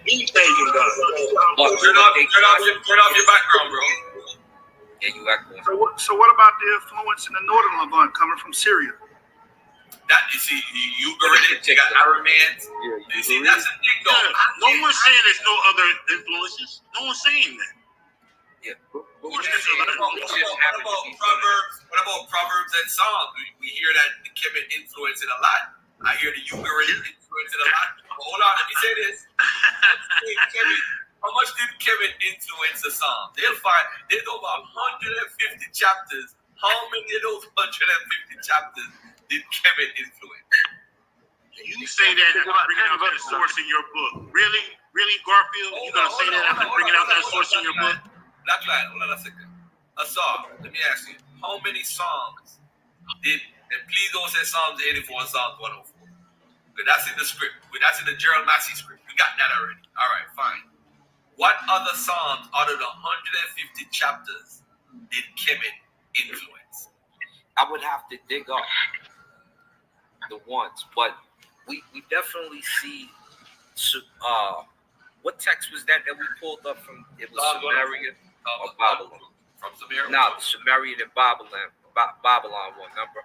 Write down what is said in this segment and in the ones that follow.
Anything can go. Turn off your background, bro. Yeah, you got going. So what about the influence in the northern Levant coming from Syria? That you see, you got Arameans. You see, that's the thing, though. No one's saying there's no other influences. No one's saying that. Yeah. What about Proverbs and Psalms? We hear that the Kemet influence it a lot. I hear the Ugaritic influence it a lot. Hold on, let me say this. How much did Kemet influence the Psalms? They'll find there's over 150 chapters. How many of those 150 chapters did Kemet influence? You say that after bringing out that source in your book. Really, Garfield? You're gonna say that after bringing out that source in your book? Black line, hold on a second. A psalm. Let me ask you, how many psalms did? And please don't say Psalms 84 and Psalms 104. Because that's in the script. That's in the Gerald Massey script. We got that already. All right, fine. What other psalms out of the 150 chapters did Kemet influence? I would have to dig up the ones, but we definitely see. What text was that we pulled up from? It was Sumerian or Babylon. From Sumerian? No, the Sumerian and Babylon one, remember?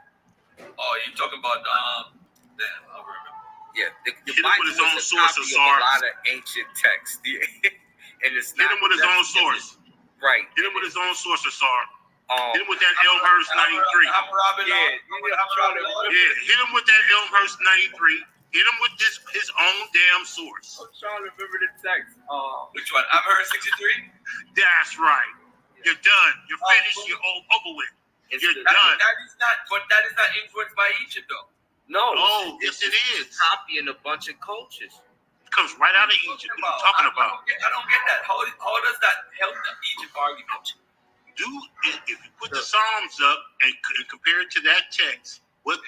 Oh, you talking about I remember. Yeah, the Bible with his own source of a lot of ancient texts. And it's hit him with his own source. Right. Hit him with his own source, Asar. Hit him with that Elmhurst 93. Hit him with that Elmhurst 93. Hit him with his own damn source. I'm trying to remember the text. Which one? Amherst 63? That's right. You're done. You're finished. You're over with. You're done. That is not influenced by Egypt, though. No. Oh, yes, it is. Copying a bunch of cultures. It comes right out of Egypt. What are you talking about? I don't get that. How does that help the Egypt argument? If you put the Psalms up and compare it to that text, what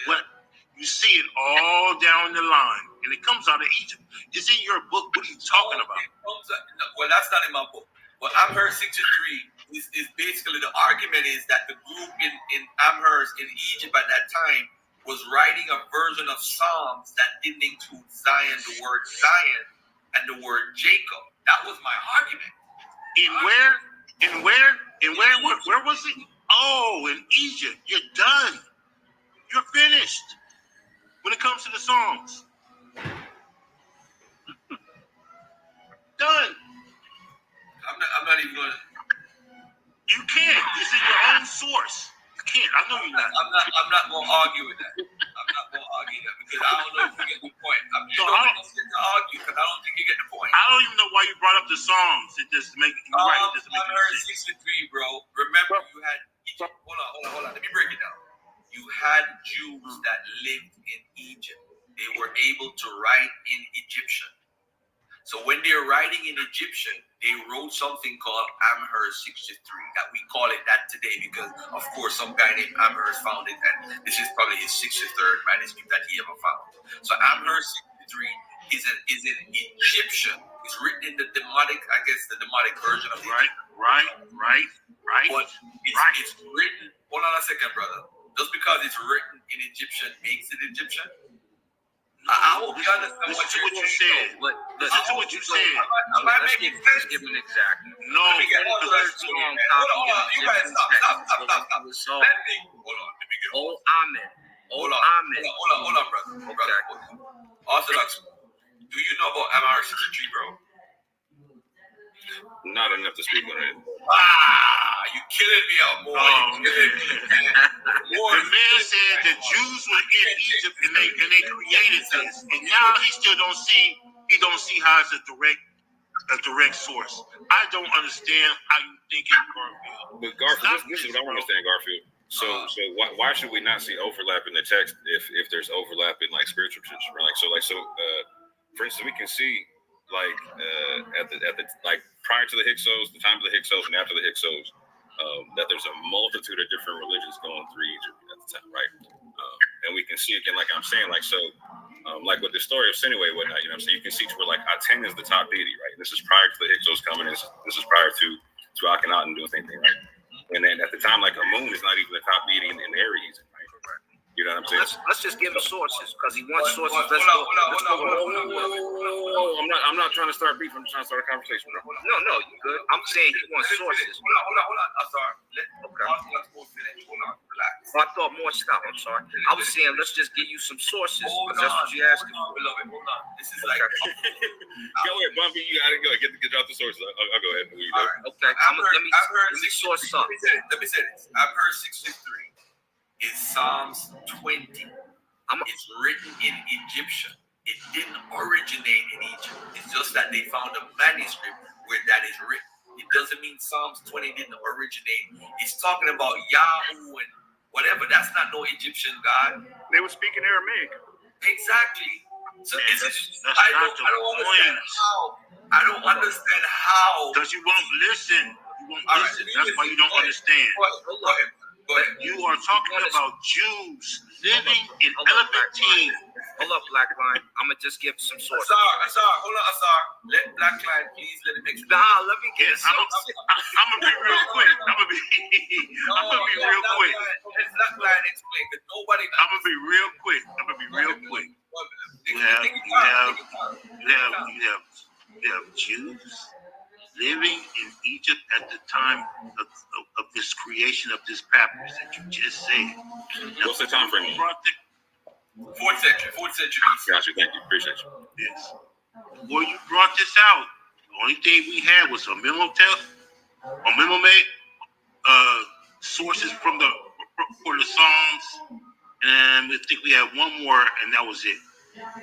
you see it all down the line, and it comes out of Egypt. It's in your book. What are you talking about? Well, that's not in my book. Well, Amherst 63 is basically the argument is that the group in Amherst in Egypt at that time was writing a version of Psalms that didn't include Zion, the word Zion, and the word Jacob. That was my argument. Where was it? Oh, in Egypt. You're done. You're finished. When it comes to the Psalms. Done. I'm not even going to. You can't. It's in your own source. You can't. I know you're not. I'm not going to argue with that. I'm not going to argue that because I don't know if you get the point. I don't argue because I don't think you get the point. I don't even know why you brought up the Psalms. It just makes you right. It doesn't make sense. 63, bro. Remember, you had Egypt. Hold on. Let me break it down. You had Jews that lived in Egypt. They were able to write in Egyptian. So when they're writing in Egyptian, they wrote something called Amherst 63. That we call it that today because, of course, some guy named Amherst found it, and this is probably his 63rd manuscript that he ever found. So Amherst 63 is an Egyptian. It's written in the Demotic, I guess, the Demotic version of it. Right. But it's written. Hold on a second, brother. Just because it's written in Egyptian makes it Egyptian. I hope you understand what you said. Listen to what you said. Am I making sense? Give an exact. No. Hold on. You guys stop. Hold on. Let me get Hold on, brother. Okay. Orthodox. Do you know about Amherst 63, bro? Not enough to speak on it. You killing me out, boy. The man said the Jews were in Egypt and they created this, and now he still don't see how it's a direct source. I don't understand how you think it, Garfield. But Garfield, this is what I want to understand, Garfield. So why should we not see overlap in the text if there's overlap in like spiritual tradition, right? For instance, we can see at the prior to the Hyksos, the time of the Hyksos, and after the Hyksos, that there's a multitude of different religions going through Egypt at the time, right? And we can see again, like I'm saying, like with the story of Sinuhe and whatnot, you know what I'm saying? You can see to where like Aten is the top deity, right? This is prior to the Hyksos coming. This is prior to Akhenaten doing the same thing, right? And then at the time, like Amun is not even the top deity in Aries, right? You know what I'm saying? Let's just give him sources because he wants sources. I'm I'm not trying to start beef. I'm trying to start a conversation. Bro. No, you good. I'm saying he wants sources. Hold on. I'm sorry. Let's go finish. Hold on. Relax. Oh, I thought more stuff. I'm sorry. I was saying let's just give you some sources. Hold That's on. what you asking for. Beloved, hold on. This is like. Go ahead, Bumpy. You gotta go. Get out the sources. I'll go ahead and leave that. Okay. Let me source Let something. me say this. I've heard 653 is Psalms 20. It's written in Egyptian. It didn't originate in Egypt. It's just that they found a manuscript where that is written. It doesn't mean Psalms 20 didn't originate. It's talking about Yahoo and whatever. That's not no Egyptian God. They were speaking Aramaic. Exactly. So Man, I that's don't understand how. I don't understand how. Because you won't listen. You won't All right, listen. That's why you don't understand. Go ahead. You are talking about Jews living in Elephantine. Hold up, Black Line. I'm gonna just give some sources. Asar, hold on, Asar. Let Black Line, please, let him explain. Nah, let me get I'm gonna be real quick. I'm gonna be real quick. Let Black Line explain, because nobody. I'm gonna be real quick. You have Jews living in Egypt at the time of this creation of this papyrus that you just said. What's the time frame? 4th century BC. Got you. Thank you. Appreciate you. Yes. Before you brought this out, the only thing we had was a memo sources for the Psalms, and I think we had one more, and that was it.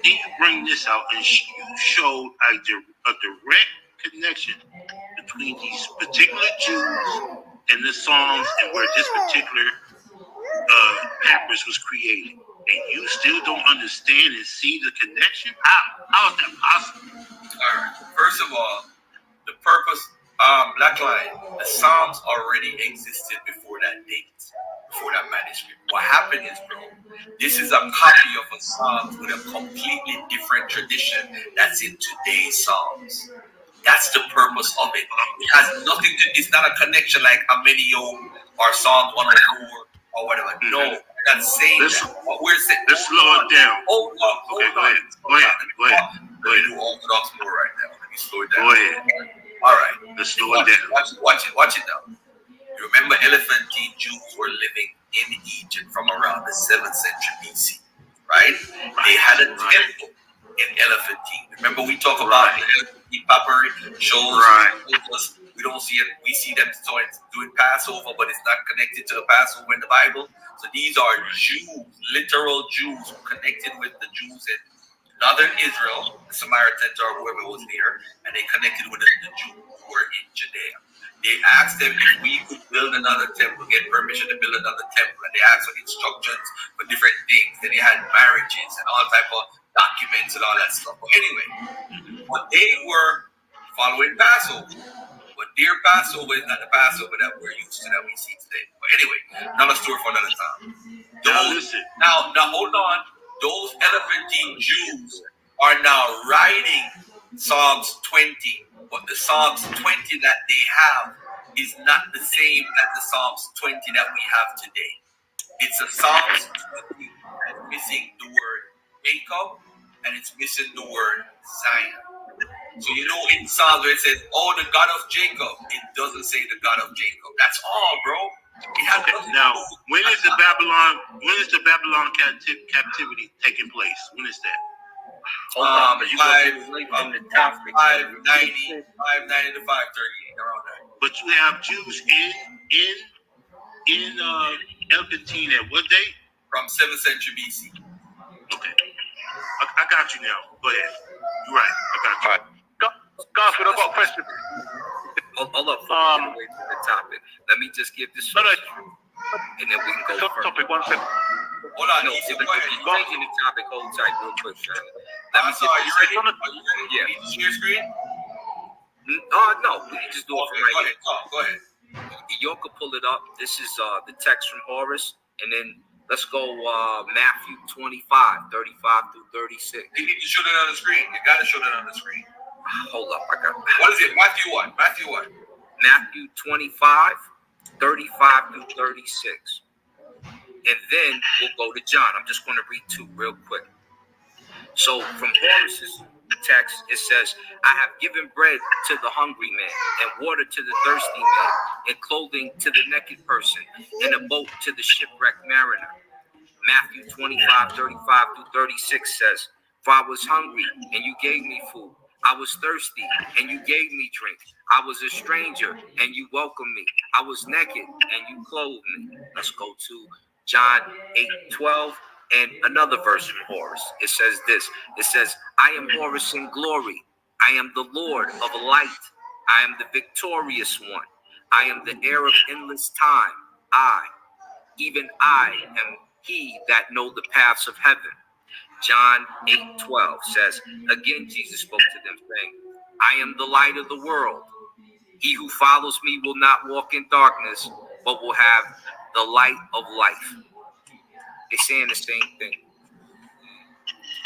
Then you bring this out, and you showed a direct connection between these particular Jews and the Psalms, and where this particular papyrus was created. And you still don't understand and see the connection? How is that possible? All right. First of all, the purpose, Black Line, the Psalms already existed before that date, before that manuscript. What happened is, bro, this is a copy of a Psalms with a completely different tradition that's in today's Psalms. That's the purpose of it. It has nothing to, it's not a connection like Amenio or Psalm 104 or whatever. No. Not saying that. What we're saying. Let's slow it down. Hold on. Go ahead. Let me do Orthodox more right now. Let me slow it down. Go ahead. All right. Let's slow it down. Watch it now. You remember Elephantine Jews were living in Egypt from around the 7th century BC, right? They had a temple in Elephantine. Remember we talk about the Elephantine papyri shows we don't see it. We see them doing Passover, but it's not connected to the Passover in the Bible. So these are Jews, literal Jews, who connected with the Jews in northern Israel, the Samaritans or whoever was there, and they connected with the Jews who were in Judea. They asked them if we could build another temple, get permission to build another temple, and they asked for instructions for different things. Then they had marriages and all type of documents and all that stuff. But anyway, but they were following Passover. But their Passover is not the Passover that we're used to, that we see today. But anyway, another story for another time. Now, hold on. Those Elephantine Jews are now writing Psalms 20, but the Psalms 20 that they have is not the same as the Psalms 20 that we have today. It's a Psalms 20 that's missing the word Jacob, and it's missing the word Zion. So you know in Psalms where it says, "Oh, the God of Jacob," it doesn't say the God of Jacob. That's all, bro. Now, when is the Babylon captivity taking place? When is that? 590 to 538, around that. But you have Jews in Elephantine at what date? From 7th century BC. Okay, I got you now. Go ahead. You're right. I got you. All right. Garfield, I've got a question. Hold up, get away from the topic. Let me just give this and then we can go further. Topic, one second. Hold on, No, if you're taking the topic, hold tight real quick, Shannon. Let me are you ready? Are you ready? Yeah. You need to share screen? No, we can just do it from right here. Go ahead. You can pull it up. This is the text from Horus, and then let's go Matthew 25, 35 through 36. You need to show that on the screen. You got to show that on the screen. Hold up, I got What is it? Matthew what? Matthew 25, 35 through 36. And then we'll go to John. I'm just going to read two real quick. So from Horus's text, it says, I have given bread to the hungry man, and water to the thirsty man, and clothing to the naked person, and a boat to the shipwrecked mariner. Matthew 25:35-36 says, for I was hungry, and you gave me food. I was thirsty, and you gave me drink. I was a stranger, and you welcomed me. I was naked, and you clothed me. Let's go to John 8:12. And another verse from Horus. It says this. It says, I am Horus in glory. I am the Lord of light. I am the victorious one. I am the heir of endless time. Even I am he that know the paths of heaven. John 8:12 says, again, Jesus spoke to them, saying, I am the light of the world. He who follows me will not walk in darkness, but will have the light of life. They're saying the same thing.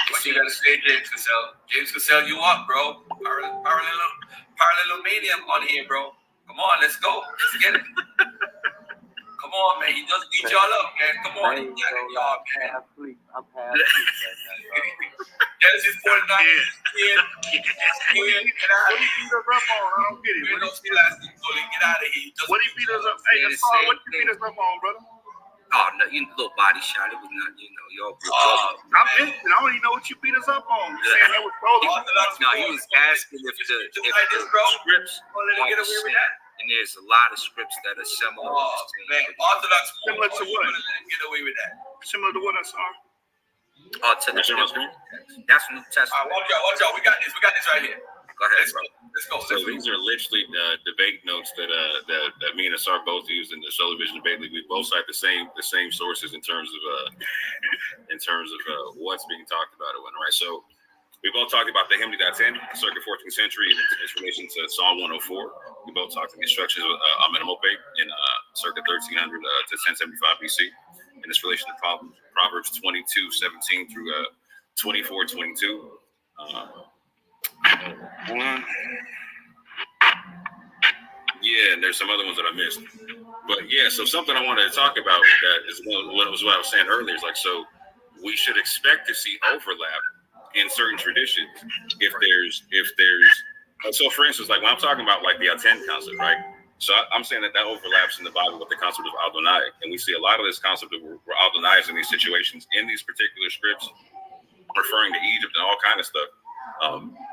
What you gotta say, James Cassell? James Cassell, you up, bro? Parallelomanium on here, bro. Come on, let's go. Let's get it. Come on, man. He does beat y'all up, man. Come on. Hey, Y'all, man. I'm half asleep right now. Genesis 49. What he beat us up on? I don't get it. We don't see last week, so get out of here. What he beat us up? Hey, that's all. What you beat us up on, brother? Oh, no, you little body shot. It was not, y'all. I missed it. I don't even know what you beat us up on. You saying that was stolen? No, he was asking if the scripts Oh, let him get away with that. and there's a lot of scripts that are similar. Oh, man. Orthodox. Similar to what? Let him get away with that. Similar to what I saw. To the that's New Testament. All right, watch out. We got this right here. Go ahead, Let's bro. go. Let's go. So these are literally debate notes that me and Asar both used in the Solar Vision debate league. We both cite the same sources in terms of what's being talked about or whatnot, right? So we both talked about the hymn .10, circa 14th century, in its relation to Psalm 104. We both talked about the instructions of Amenhotep in circa 1300 to 1075 BC, in its relation to Proverbs 22:17 through 24:22. Hold on. Yeah, and there's some other ones that I missed. But yeah, so something I wanted to talk about that is what I was saying earlier is like, so we should expect to see overlap in certain traditions if there's so for instance, like when I'm talking about like the Aten concept, right? So I'm saying that overlaps in the Bible with the concept of Adonai, and we see a lot of this concept of where Adonai is in these situations in these particular scripts, referring to Egypt and all kind of stuff.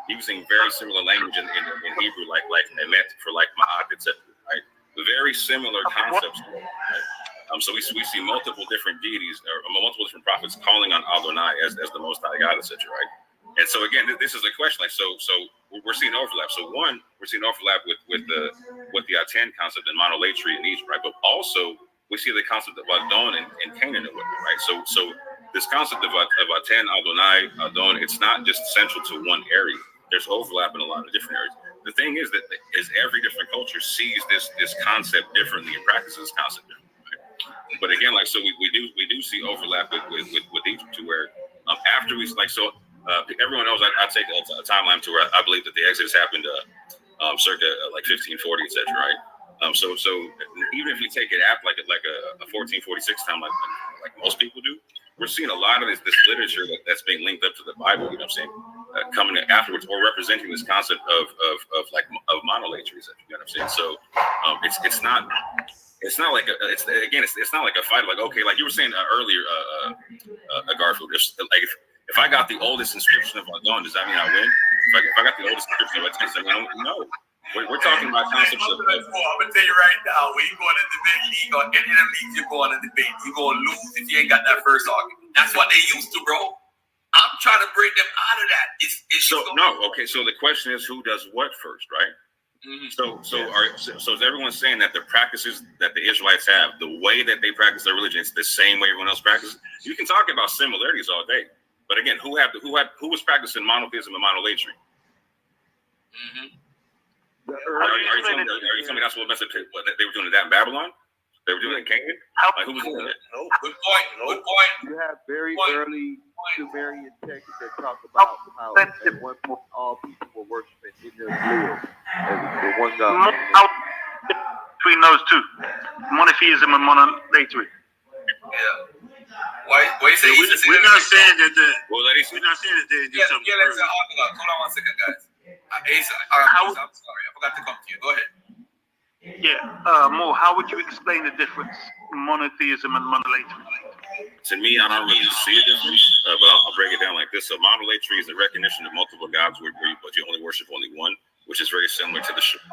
Using very similar language in Hebrew, like emet for like ma'at, etc. Right, very similar concepts. Right? So we see multiple different deities or multiple different prophets calling on Adonai as the Most High God, etc. Right, and so again, this is a question. Like so we're seeing overlap. So one, we're seeing overlap with the Aten concept and monolatry in Egypt, right? But also we see the concept of Adon and Canaan and whatnot, right? So this concept of Aten, Adonai, Adon, it's not just central to one area. There's overlap in a lot of different areas. The thing is that every different culture sees this concept differently and practices this concept differently. Right? But again, like so, we do see overlap with Egypt, to where after we like so everyone knows I take a timeline to where I believe that the Exodus happened circa like 1540, etc. Right? So even if you take it after like a 1446 time, like most people do. We're seeing a lot of this literature that's being linked up to the Bible, you know what I'm saying, coming afterwards or representing this concept of monolatry, you know what I'm saying? So it's not like it's not like a fight. Like, okay, like you were saying earlier, Garfield, if I got the oldest inscription of Adon, does that mean I win? If I got the oldest inscription of Aten, I mean, no. We're talking about concepts of. I'm gonna tell you right now, when you go on a debate, any of them leagues you go on a debate, you're gonna lose if you ain't got that first argument. That's what they used to, bro. I'm trying to break them out of that. So the question is, who does what first, right? Mm-hmm. So is everyone saying that the practices that the Israelites have, the way that they practice their religion, it's the same way everyone else practices? You can talk about similarities all day, but again, who was practicing monotheism and monolatry? Mm-hmm. Are you telling me that's what they were doing that in Babylon? They were doing it in Canaan? Like, who was doing it? Good point. You have very early Sumerian texts that talk about how at one point all people were worshiping in their glory as the one God. Between those two, monotheism and monolatry. Yeah. Why you say we're not saying that Well, ladies, we're not saying that they do something. let's crazy. hold on 1 second, guys. Asa, I'm sorry, I forgot to come to you. Go ahead. Yeah, Mo, how would you explain the difference, monotheism and monolateralism? to me, I don't really see a difference, but I'll break it down like this. So monolatry is the recognition of multiple gods, but you only worship only one, which is very similar to the Shema,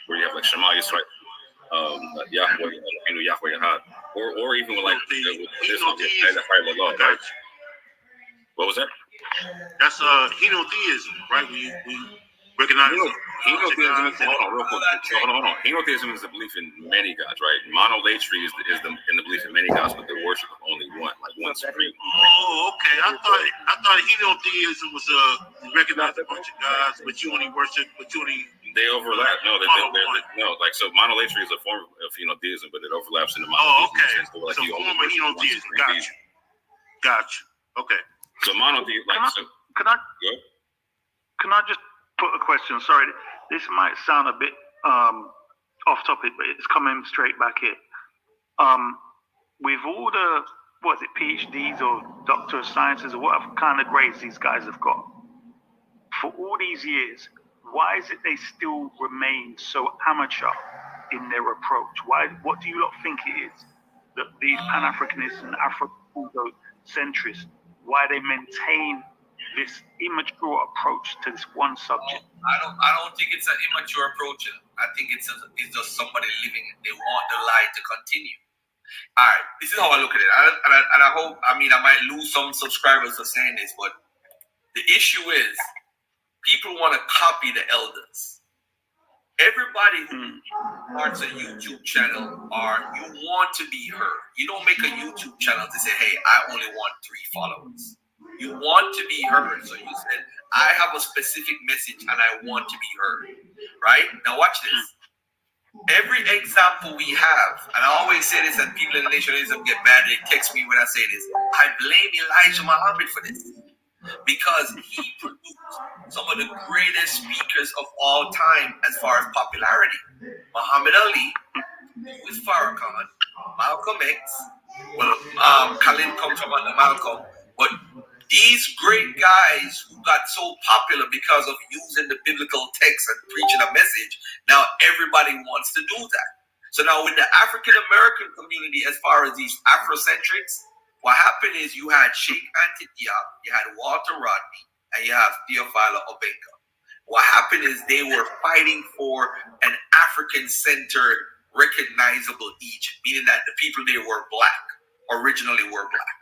where you have like Shema Yisrael, Yahweh, Yahweh Ahad, or even with like this one, right? What was that? That's henotheism, right? We recognize Henotheism is, hold on, real quick. Hold on. Henotheism is the belief in many gods, right? Monolatry is the belief in many gods, but the worship of only one, like one supreme. Oh, okay. I thought henotheism was you recognize a bunch of gods, but you only worship, They overlap. No, no. Like so, monolatry is a form of henotheism, but it overlaps in the monotheism. monotheism. Okay. Sense, so like so you form only of henotheism. Gotcha. Okay. So monotheism, like so. Can I just put a question? Sorry, this might sound a bit off topic, but it's coming straight back here. With all the PhDs or Doctor of Sciences or whatever kind of grades these guys have got, for all these years, why is it they still remain so amateur in their approach? What do you lot think it is that these Pan-Africanists and Afrocentrists, why they maintain this immature approach to this one subject? I don't think it's an immature approach. I think it's just somebody living it. They want the lie to continue. All right, this is how I look at it. And I hope, I might lose some subscribers for saying this, but the issue is people want to copy the elders. Everybody who starts a YouTube channel, you want to be heard. You don't make a YouTube channel to say, hey, I only want 3 followers. You want to be heard. So you said, I have a specific message and I want to be heard. Right? Now watch this. Every example we have, and I always say this, and people in the nationalism get mad, they text me when I say this, I blame Elijah Muhammad for this. Because he produced some of the greatest speakers of all time as far as popularity. Muhammad Ali, with Farrakhan, Malcolm X, Khalid comes from under Malcolm, but these great guys who got so popular because of using the biblical text and preaching a message, now everybody wants to do that. So now with the African American community, as far as these Afrocentrics, what happened is you had Sheikh Anta Diop, you had Walter Rodney, and you have Theophilo Obenga. What happened is they were fighting for an African-centered, recognizable Egypt, meaning that the people there were black, originally were black.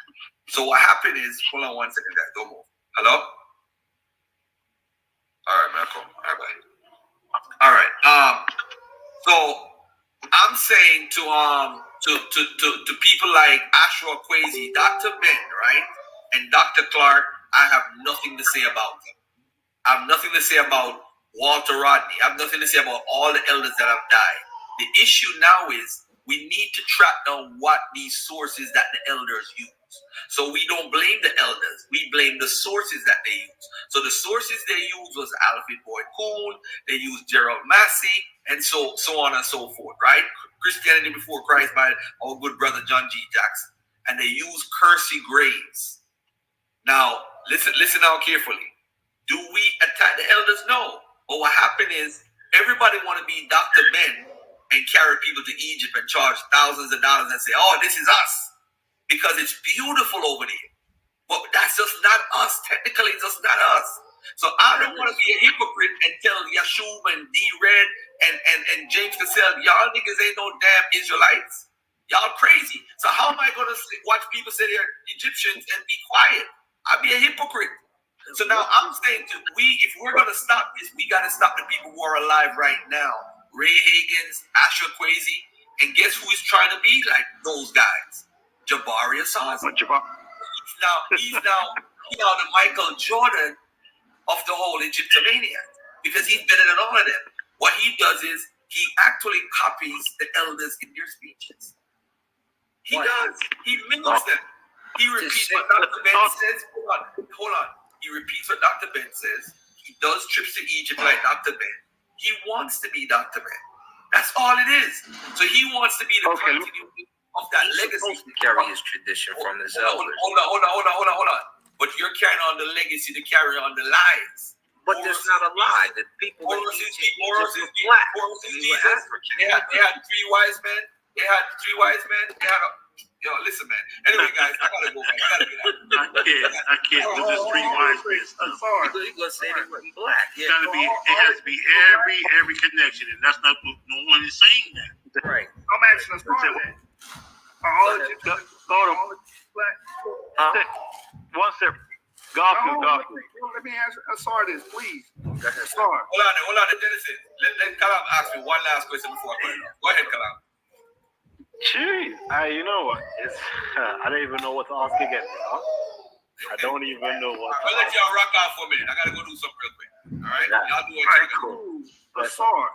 So what happened is, hold on 1 second, guys, don't move. Hello? All right, Malcolm. All right. So I'm saying to people like Ashra Kwesi, Dr. Ben, right, and Dr. Clark, I have nothing to say about them. I have nothing to say about Walter Rodney. I have nothing to say about all the elders that have died. The issue now is we need to track down what these sources that the elders use. So we don't blame the elders. We blame the sources that they use. So the sources they used was Alfred Boyd Kuhn, they used Gerald Massey, and so on and so forth, right? Christianity Before Christ by our good brother John G. Jackson. And they used Kersey Graves. Now, listen now carefully. Do we attack the elders? No. But what happened is everybody want to be Dr. Ben and carry people to Egypt and charge thousands of dollars and say, oh, this is us. Because it's beautiful over there. But that's just not us. Technically, it's just not us. So I don't want to be a hypocrite and tell Yashub and D-Red and James Cassell, y'all niggas ain't no damn Israelites. Y'all crazy. So how am I going to watch people say they're Egyptians and be quiet? I'd be a hypocrite. So now I'm saying if we're going to stop this, we got to stop the people who are alive right now. Ray Higgins, Ashra Kwesi, and guess who is trying to be like those guys? Jabari Assad. He's now the Michael Jordan of the whole Egyptomania because he's better than all of them. What he does is he actually copies the elders in their speeches. He does. He mimics them. He repeats what Dr. Ben says. Hold on. He repeats what Dr. Ben says. He does trips to Egypt like Dr. Ben. He wants to be Dr. Ben. That's all it is. So he wants to be the continuity of that He's legacy. supposed to carry his tradition from his elders. Hold on. But you're carrying on the legacy to carry on the lies. But that's not a lie. The people in Egypt were black. And they were African. They had 3 wise men. They had yo, listen, man. Anyway, guys, I gotta go, man. I gotta get out. I can't do this 3 wise men stuff. You're gonna say they weren't black. It has to be every connection, and that's not no one is saying that. Right. I'm asking us all that. Are all Egyptians black? One step. Garfield. Let me answer. Sorry, this, please. Go ahead. Sorry. Hold on, Genesis. Let Kalam ask me one last question before I put it on. Go ahead, Kalam. Jeez, you know what? I don't even know what to ask again. I don't even know what to I'll let ask. y'all rock out for a minute. I gotta go do something real quick. All right? Yeah. Y'all do it. All right, cool. Sorry.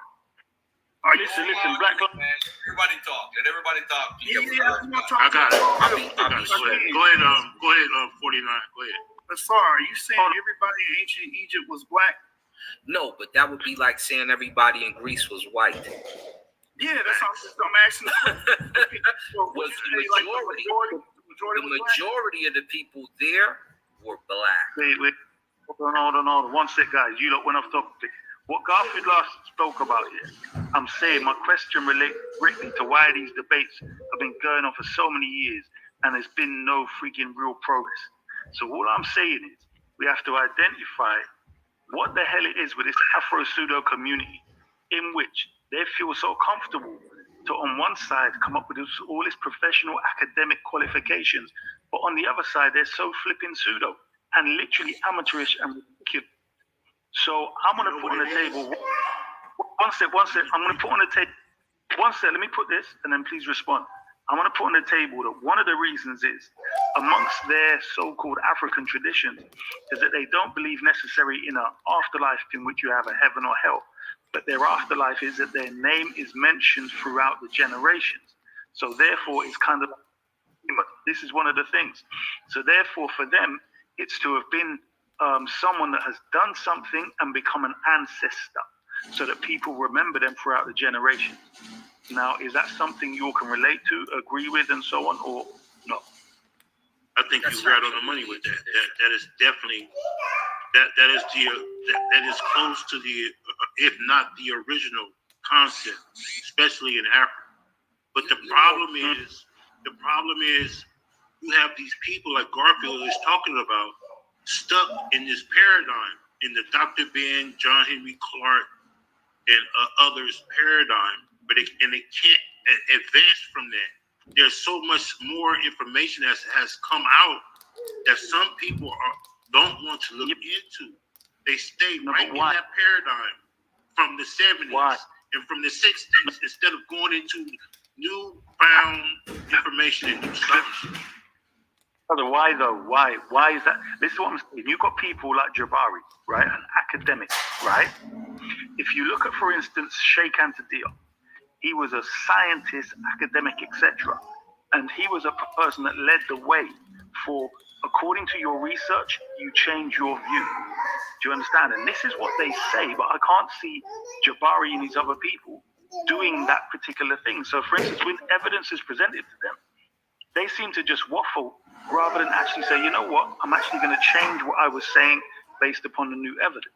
Listen, Black Lives Man, everybody talk. Let everybody talk. I got it. Go ahead, 49. Go ahead. But sorry, are you saying everybody in ancient Egypt was black? No, but that would be like saying everybody in Greece was white. Yeah, that's how I'm asking. Was the majority of the people there were black. Wait. Hold on. One sec, guys. You lot went off topic. What Garfield last spoke about here, I'm saying my question relates directly to why these debates have been going on for so many years and there's been no freaking real progress. So all I'm saying is we have to identify what the hell it is with this Afro-pseudo community in which they feel so comfortable to, on one side, come up with all this professional academic qualifications, but on the other side, they're so flipping pseudo and literally amateurish and ridiculous. So I'm going to put on the table, one sec, I'm going to put on the table, one sec, let me put this, and then please respond. I want to put on the table that one of the reasons is, amongst their so-called African traditions, is that they don't believe necessarily in an afterlife in which you have a heaven or hell, but their afterlife is that their name is mentioned throughout the generations. So therefore, it's kind of, this is one of the things. So therefore, for them, it's to have been someone that has done something and become an ancestor, so that people remember them throughout the generations. Now, is that something you all can relate to, agree with, and so on, or no? I think you're right on the money with that. That is definitely that is close to the, if not the original concept, especially in Africa. But the problem is you have these people like Garfield is talking about stuck in this paradigm, in the Dr. Ben, John Henry Clark, and others paradigm. But they can't advance from that. There's so much more information that has come out that some people don't want to look into. They stay right in that paradigm from the 70s and from the 60s instead of going into newfound information and new scholarship. Why though? Why is that? This is what I'm saying. You've got people like Jabari, right? An academic, right? If you look at, for instance, Sheikh Anta Diop, he was a scientist, academic, etc. And he was a person that led the way for, according to your research, you change your view. Do you understand? And this is what they say, but I can't see Jabari and these other people doing that particular thing. So, for instance, when evidence is presented to them, they seem to just waffle rather than actually say, you know what, I'm actually going to change what I was saying based upon the new evidence.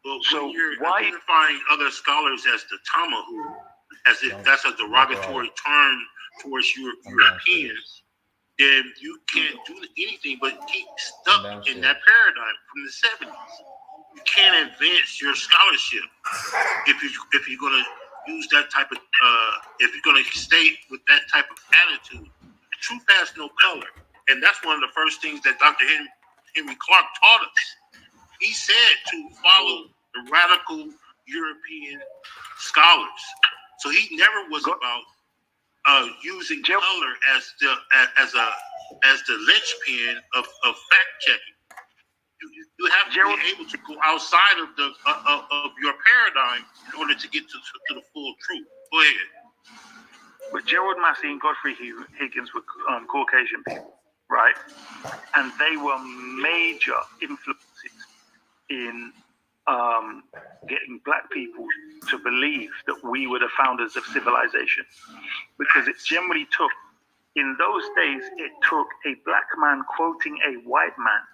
Well, so you're identifying other scholars as the Tamahu, as if that's a derogatory term towards Europeans, then you can't do anything but keep stuck in that paradigm from the 70s. You can't advance your scholarship if you're going to use that type of if you're going to stay with that type of attitude. Truth has no color, and that's one of the first things that Dr. Henry Clark taught us. He said to follow the radical European scholars. So he never was about using color as the linchpin of fact checking. You have to be able to go outside of the of your paradigm in order to get to the full truth. Go ahead. But Gerald Massey and Godfrey Higgins were Caucasian people, right? And they were major influences in getting black people to believe that we were the founders of civilization, because it generally took, in those days, it took a black man quoting a white man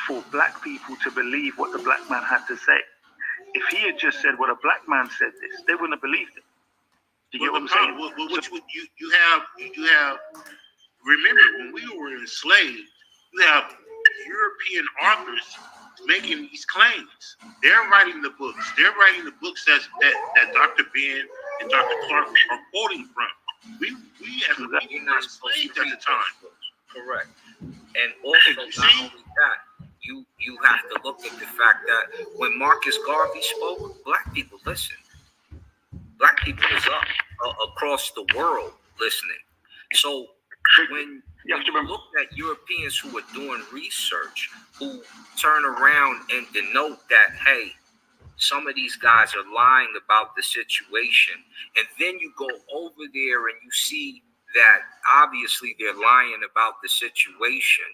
for black people to believe what the black man had to say. If he had just said, well, a black man said this, they wouldn't have believed it. Do you get what I'm saying? You have, remember, when we were enslaved, you have European authors making these claims. They're writing the books. They're writing the books that Dr. Ben and Dr. Clark are quoting from. We as a people were enslaved at the time. Correct. And also, not only that, you have to look at the fact that when Marcus Garvey spoke, black people listened. Black people is up across the world listening. So when you look at Europeans who are doing research, who turn around and denote that, hey, some of these guys are lying about the situation, and then you go over there and you see that obviously they're lying about the situation,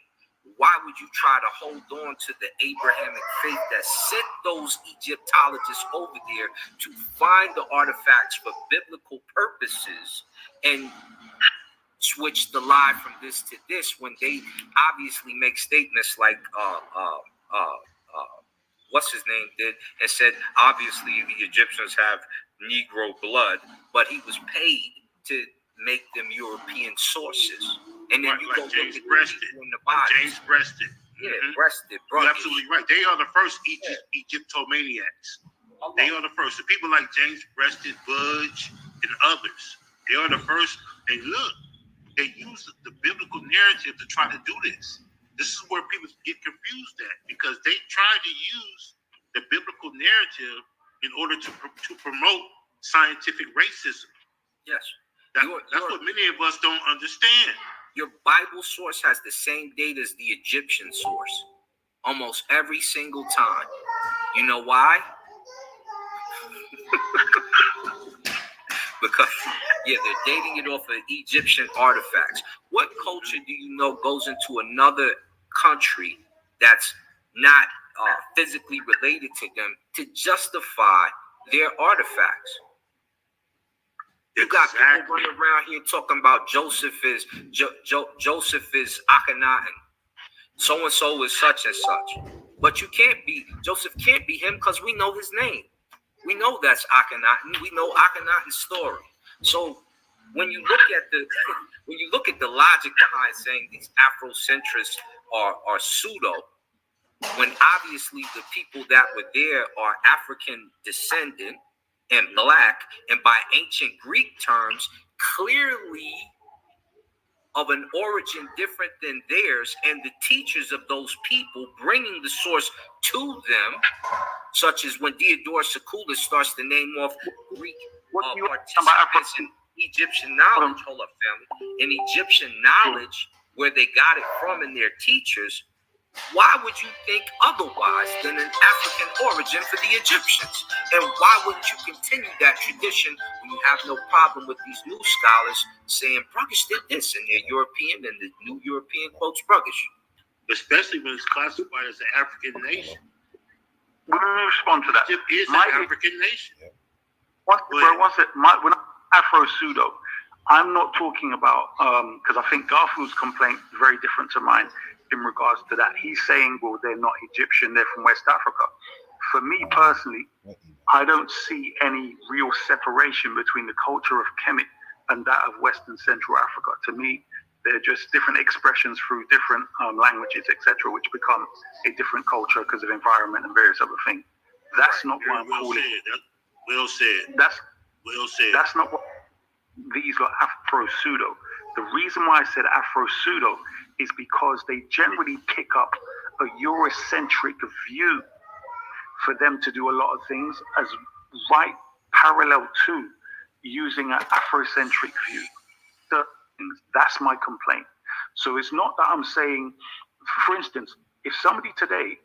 why would you try to hold on to the Abrahamic faith that sent those Egyptologists over there to find the artifacts for biblical purposes and switch the lie from this to this, when they obviously make statements like what's his name did, and said obviously the Egyptians have Negro blood, but he was paid to make them European sources. And then you go look at in the Bible. James Breasted. Yeah, Breasted. You're absolutely right. They are the first Egyptomaniacs. They are the first. The people like James Breasted, Budge, and others. They are the first. And look, they use the biblical narrative to try to do this. This is where people get confused at, because they try to use the biblical narrative in order to promote scientific racism. Yes. That's what many of us don't understand. Your Bible source has the same date as the Egyptian source almost every single time. You know why? Because, they're dating it off of Egyptian artifacts. What culture do you know goes into another country that's not physically related to them to justify their artifacts? You got people running around here talking about Joseph is Akhenaten. So and so is such and such. But Joseph can't be him, because we know his name. We know that's Akhenaten. We know Akhenaten's story. So when you look at the logic behind saying these Afrocentrists are pseudo, when obviously the people that were there are African descendant and black, and by ancient Greek terms, clearly of an origin different than theirs, and the teachers of those people bringing the source to them, such as when Diodorus Siculus starts to name off Greek participants in Egyptian knowledge, hold up, family, in Egyptian knowledge, where they got it from and their teachers. Why would you think otherwise than an African origin for the Egyptians? And why wouldn't you continue that tradition when you have no problem with these new scholars saying Bruggish did this and they're European, and the new European quotes Bruggish? Especially when it's classified as an African nation. Let me respond to that. Egypt is an African nation. When Afro pseudo, I'm not talking about, because I think Garfield's complaint is very different to mine in regards to that. He's saying, well, they're not Egyptian, they're from West Africa. For me personally, I don't see any real separation between the culture of Kemet and that of Western Central Africa. To me, they're just different expressions through different languages, etc., which become a different culture because of environment and various other things. That's not what I'm calling it. Well said. That's not what these are Afro pseudo. The reason why I said Afro pseudo is because they generally pick up a Eurocentric view for them to do a lot of things as right parallel to using an Afrocentric view. That's my complaint. So it's not that I'm saying, for instance, if somebody today,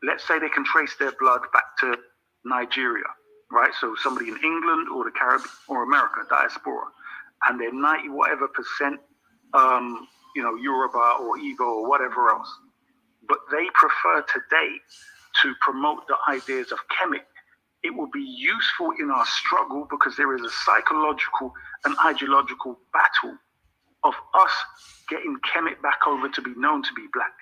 let's say they can trace their blood back to Nigeria, right? So somebody in England or the Caribbean or America, diaspora, and they're 90 whatever percent, Yoruba or Igbo or whatever else. But they prefer today to promote the ideas of Kemet. It will be useful in our struggle because there is a psychological and ideological battle of us getting Kemet back over to be known to be black.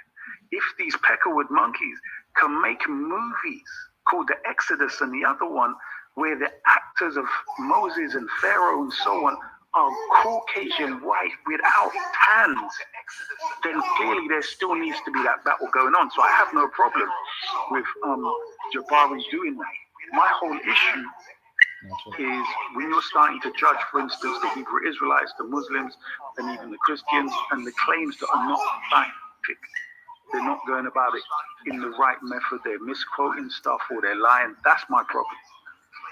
If these peckerwood monkeys can make movies called The Exodus and the other one, where the actors of Moses and Pharaoh and so on are Caucasian white without hands, then clearly there still needs to be that battle going on. So I have no problem with Jabari doing that. My whole issue is when you're starting to judge, for instance, the Hebrew Israelites, the Muslims, and even the Christians, and the claims that are not scientific. They're not going about it in the right method. They're misquoting stuff or they're lying. That's my problem.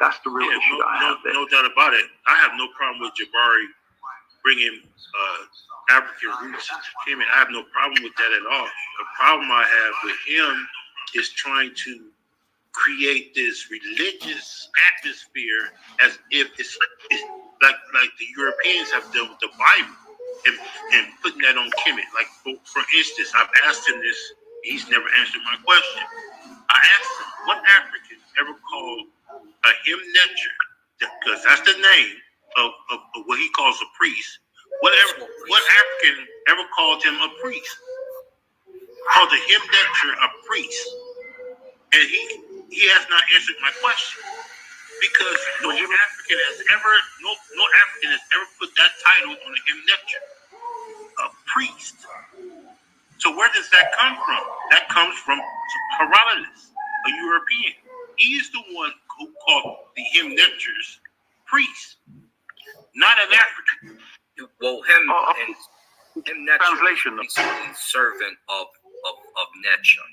That's the real issue I have there. No doubt about it. I have no problem with Jabari bringing African roots into Kemet. I have no problem with that at all. The problem I have with him is trying to create this religious atmosphere as if it's like the Europeans have done with the Bible and putting that on Kemet. Like, for instance, I've asked him this. He's never answered my question. I asked him, what African ever called a hymnetcher, because that's the name of what he calls a priest. What African ever called him a priest? Called a hymnetcher a priest. And he has not answered my question. Because no African has ever put that title on a hymnetcher. A priest. So where does that come from? That comes from Herodotus, a European. He is the one who called the hymnetchers priests, not an African. Well, hymnetcher translation, is basically servant of Netcha,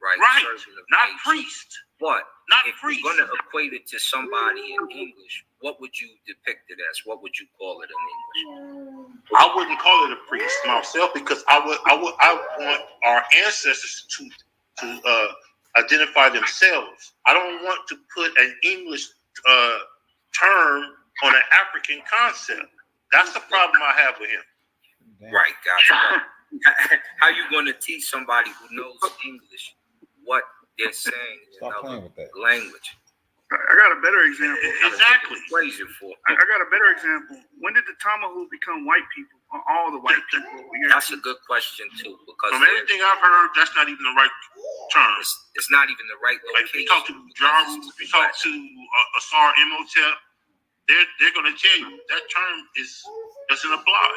right? Right, not nature. priest. But not if priest. you're going to equate it to somebody in English, what would you depict it as? What would you call it in English? I wouldn't call it a priest myself because I want our ancestors to identify themselves. I don't want to put an English term on an African concept. That's the problem I have with him. Damn. Right, gotcha. How you going to teach somebody who knows English what they're saying in another language? I got a better example. Exactly. I got a better example. When did the Tomahawk become white people? Or all the white people? That's a good question too, because from everything I've heard, that's not even the right term. It's not even the right location. Like if you talk to Jaru, if you talk to Asar Imhotep, they're going to tell you that term doesn't apply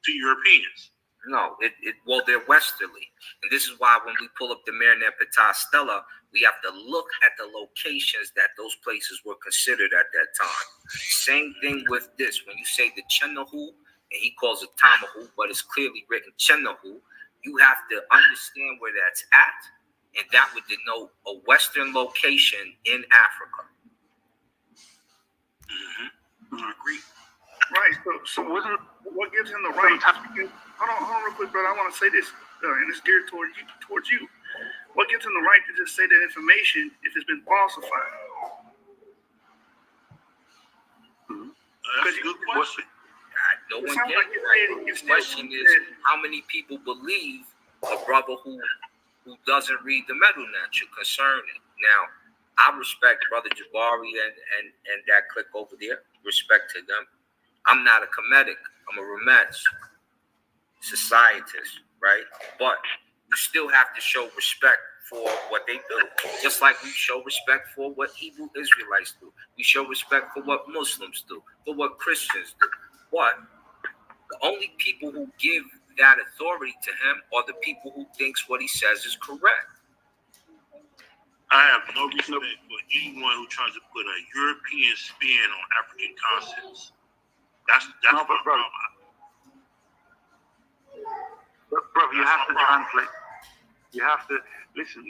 to Europeans. No, well, they're westerly. And this is why when we pull up the Marinette Ptah Stela, we have to look at the locations that those places were considered at that time. Same thing with this. When you say the Chenahu, and he calls it Tamahu, but it's clearly written Chenahu, you have to understand where that's at, and that would denote a western location in Africa. Mm-hmm. I agree. Right. So what gives him the right? Hold on real quick, brother. I want to say this, and it's geared towards you. What gives him the right to just say that information if it's been falsified? That's a good question. No one gets it right. The question is, how many people believe a brother who doesn't read the Medu Neter concerning? Now, I respect Brother Jabari and that clique over there. Respect to them. I'm not a Kemetic. I'm a Rametz societist, right? But you still have to show respect for what they do. Just like we show respect for what Hebrew Israelites do. We show respect for what Muslims do, for what Christians do. But the only people who give that authority to him are the people who thinks what he says is correct. I have no respect for anyone who tries to put a European spin on African concepts. That's no, but brother, you have to translate. You have to listen.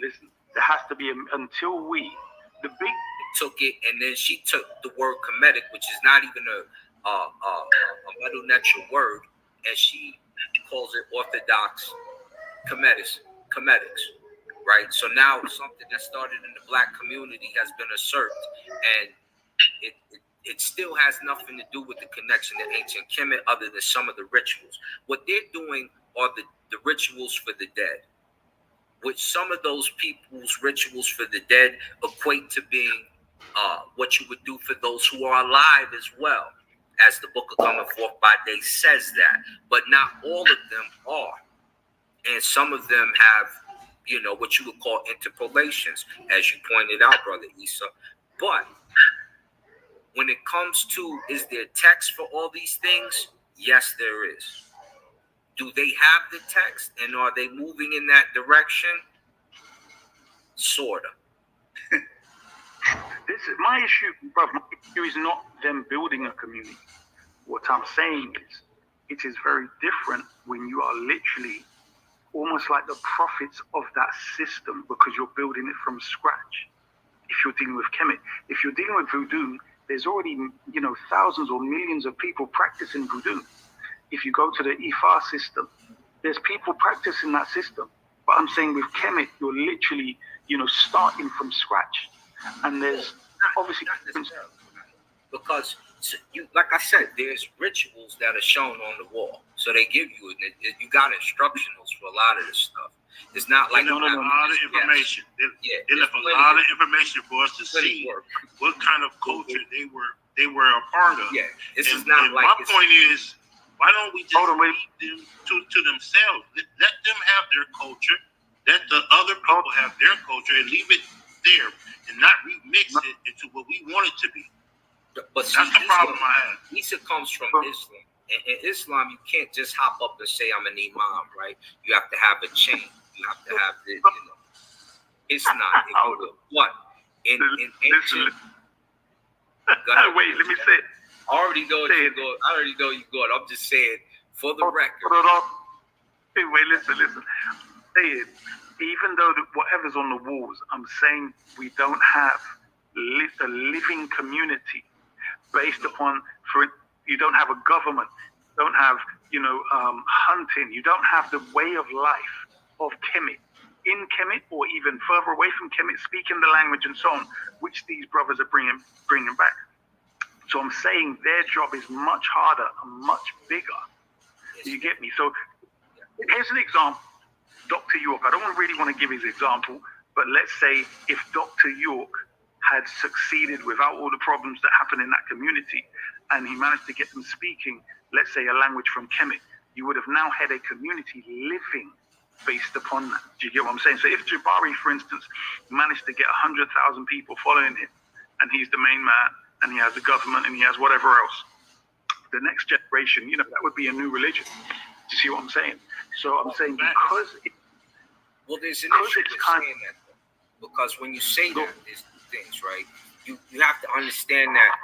There has to be until the big took it, and then she took the word Kemetic, which is not even a Medu Neter word, and she calls it Orthodox Kemetics, right? So now something that started in the black community has been usurped, and it still has nothing to do with the connection to ancient Kemet other than some of the rituals. What they're doing are the rituals for the dead. which some of those people's rituals for the dead equate to being what you would do for those who are alive as well, as the book of Coming Forth by Day says that. But not all of them are. And some of them have, you know, what you would call interpolations, as you pointed out, Brother Issa. But when it comes to, is there text for all these things? Yes, there is. Do they have the text, and are they moving in that direction? Sorta. This is my issue, bro. My issue is not them building a community. What I'm saying is, it is very different when you are literally almost like the prophets of that system, because you're building it from scratch. If you're dealing with Kemet, if you're dealing with voodoo, there's already, you know, thousands or millions of people practicing voodoo. If you go to the Ifa system, there's people practicing that system. But I'm saying with Kemet, you're literally, you know, starting from scratch. And there's obviously because you, like I said, there's rituals that are shown on the wall. So they give you, you got instructionals for a lot of this stuff. It's not like a lot of information. They left a lot of information for us to see what kind of culture they were a part of. Yeah, this and, is not and like. My point is, why don't we just leave them to themselves? Let them have their culture. Let the other people have their culture and leave it there, and not remix it into what we want it to be. But that's the problem I have. Isa comes from Islam. And in Islam, you can't just hop up and say, I'm an imam, right? You have to have a chain. You have to have the, you know. It's not, if you will. What? In ancient... Wait, let me say it. I already know you're going. I'm just saying, for the record. Hey, wait, listen. Say it. Even though whatever's on the walls, I'm saying we don't have a living community based upon, you don't have a government, don't have, you know, hunting, you don't have the way of life of Kemet, in Kemet, or even further away from Kemet, speaking the language and so on, which these brothers are bringing back. So I'm saying their job is much harder and much bigger. You get me? So here's an example. Dr. York, I don't really want to give his example, but let's say if Dr. York had succeeded without all the problems that happen in that community, and he managed to get them speaking, let's say, a language from Kemet, you would have now had a community living based upon that. Do you get what I'm saying? So if Jabari, for instance, managed to get 100,000 people following him, and he's the main man, and he has the government, and he has whatever else, the next generation, you know, that would be a new religion. Do you see what I'm saying? So I'm saying because there's an issue with saying that, though. Because when you say that, there's things, right? You have to understand that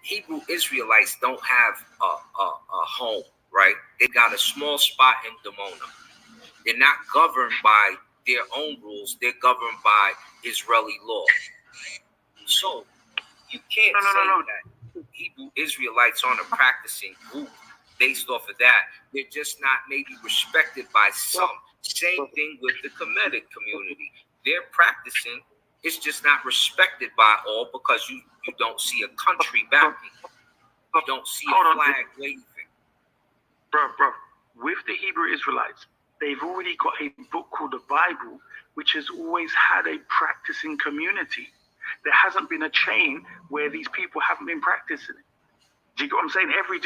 Hebrew Israelites don't have a home, right? They got a small spot in Dimona. They're not governed by their own rules. They're governed by Israeli law. So you can't say that Hebrew Israelites aren't a practicing group based off of that. They're just not maybe respected by some. Same thing with the Kemetic community. They're practicing. It's just not respected by all because you don't see a country backing. You don't see a flag waving. Bro, with the Hebrew Israelites, they've already got a book called the Bible, which has always had a practicing community. There hasn't been a chain where these people haven't been practicing it. Do you get what I'm saying? Ever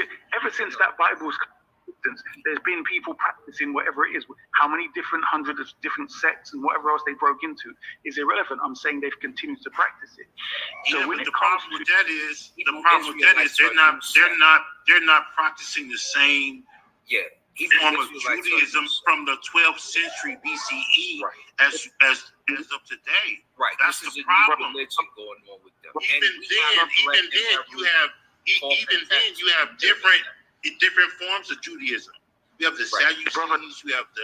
since that Bible's existence, there's been people practicing whatever it is. How many hundreds of different sects and whatever else they broke into is irrelevant. I'm saying they've continued to practice it. So when the problem with that is they're not practicing the same form of Judaism from the 12th century BCE as of today. Right. That's the problem. Going on with them. Even then you have different forms of Judaism. You have the Sadducees, you have the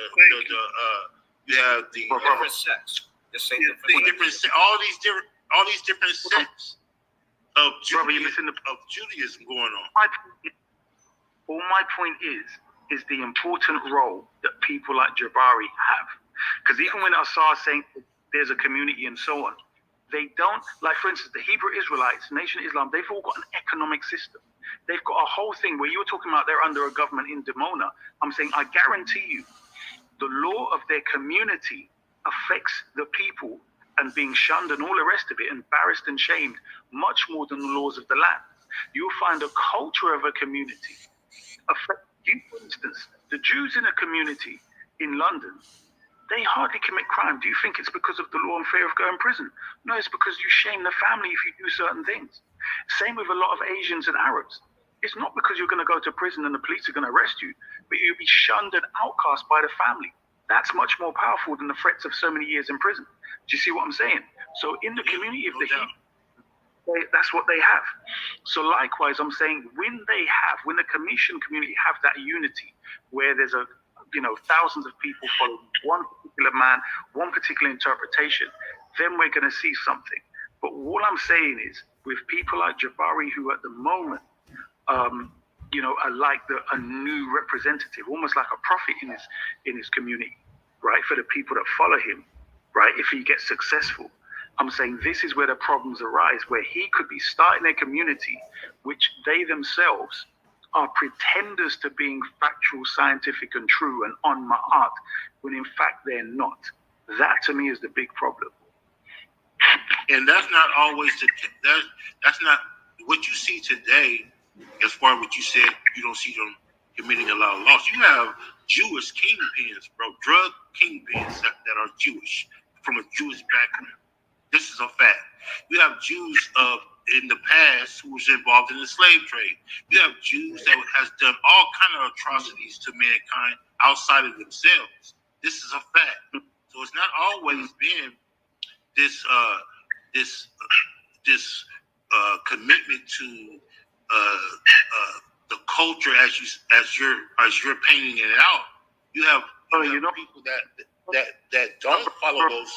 different sects. All these different sects of Judaism going on. My point is the important role that people like Jabari have. Because even when Asar saying there's a community and so on, they don't, like for instance, the Hebrew Israelites, Nation of Islam, they've all got an economic system. They've got a whole thing where you were talking about they're under a government in Dimona. I'm saying, I guarantee you, the law of their community affects the people and being shunned and all the rest of it, embarrassed and shamed, much more than the laws of the land. You'll find a culture of a community affect you. For instance, the Jews in a community in London, they hardly commit crime. Do you think it's because of the law and fear of going to prison? No, it's because you shame the family if you do certain things. Same with a lot of Asians and Arabs. It's not because you're going to go to prison and the police are going to arrest you, but you'll be shunned and outcast by the family. That's much more powerful than the threats of so many years in prison. Do you see what I'm saying? So in the community of the Hebrew, that's what they have. So likewise, I'm saying when the Commission community have that unity, where there's thousands of people following one particular man, one particular interpretation, then we're going to see something. But all I'm saying is, with people like Jabari, who at the moment, are like a new representative, almost like a prophet in his community, right? For the people that follow him, right? If he gets successful, I'm saying this is where the problems arise, where he could be starting a community which they themselves are pretenders to being factual, scientific, and true and on ma'at, when in fact they're not. That to me is the big problem. And that's not always that's not what you see today. As far as what you said, you don't see them committing a lot of laws. You have Jewish kingpins, bro, drug kingpins that are Jewish, from a Jewish background. This is a fact. You have Jews in the past who was involved in the slave trade. You have Jews that has done all kind of atrocities to mankind outside of themselves. This is a fact. So it's not always been this commitment to the culture as you're painting it out. You have people that don't follow those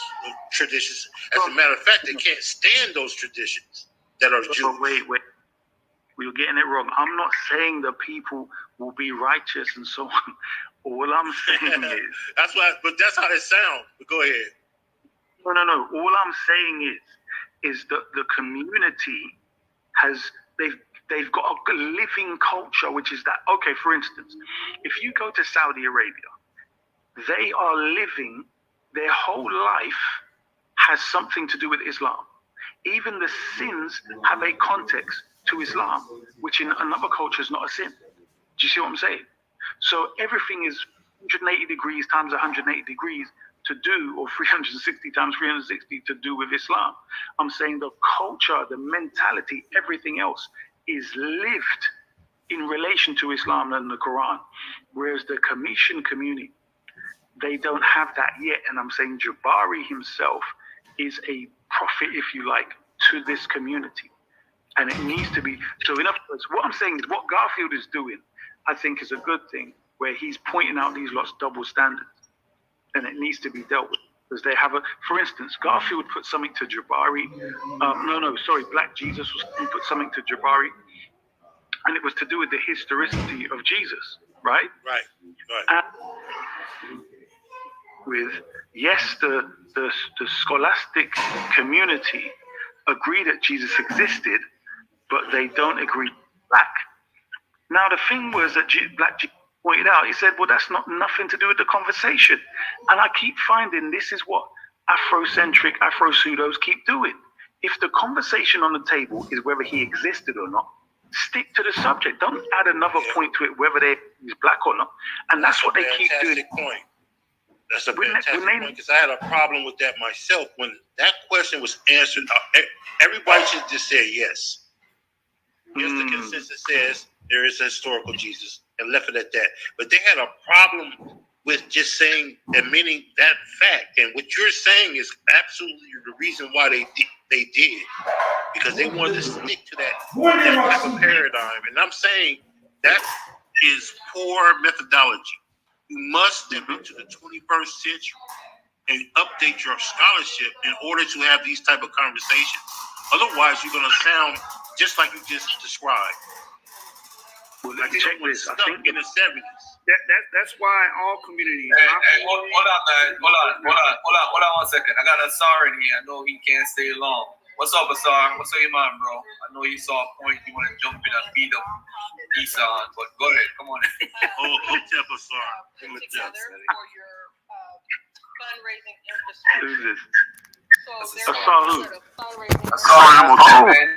traditions. As a matter of fact, they can't stand those traditions that are Jewish. Wait. We're getting it wrong. I'm not saying that people will be righteous and so on. All I'm saying is but that's how it sounds. But go ahead. No. All I'm saying is that the community they've got a living culture, which is that, okay, for instance, if you go to Saudi Arabia, they are living, their whole life has something to do with Islam. Even the sins have a context to Islam, which in another culture is not a sin. Do you see what I'm saying? So everything is 180 degrees times 180 degrees to do, or 360 times 360 to do with Islam. I'm saying the culture, the mentality, everything else is lived in relation to Islam and the Quran. Whereas the Commission community, they don't have that yet. And I'm saying Jabari himself is a prophet, if you like, to this community. And it needs to be. So in other words, what I'm saying is what Garfield is doing, I think is a good thing, where he's pointing out these lots of double standards. And it needs to be dealt with. Because they have for instance, Garfield put something to Jabari. Black Jesus put something to Jabari. And it was to do with the historicity of Jesus, right? Right. And the scholastic community agree that Jesus existed, but they don't agree with black. Now, the thing was that Black Jesus pointed out, he said, well, that's nothing to do with the conversation. And I keep finding this is what Afrocentric, Afro-pseudos keep doing. If the conversation on the table is whether he existed or not, stick to the subject. Don't add another point to it, whether he's black or not. And that's what they keep doing. Point. That's a fantastic point, because I had a problem with that myself. When that question was answered, everybody should just say yes. Yes, the consensus says there is a historical Jesus, and left it at that. But they had a problem with just admitting that fact. And what you're saying is absolutely the reason why they did, because they wanted to stick to that type of paradigm. And I'm saying that is poor methodology. You must step into the 21st century and update your scholarship in order to have these type of conversations. Otherwise, you're going to sound just like you just described. Well, check this. I think in the 70s. That's why all communities. Hey, hold on, guys. Hold on 1 second. I got Asar in here. I know he can't stay long. What's up, Asar? What's on your mind, bro? I know you saw a point. You want to jump in and beat up Isa on, but go ahead. Come on. Asar. Together for your fundraising infrastructure. Who's this? So I saw who? fundraising.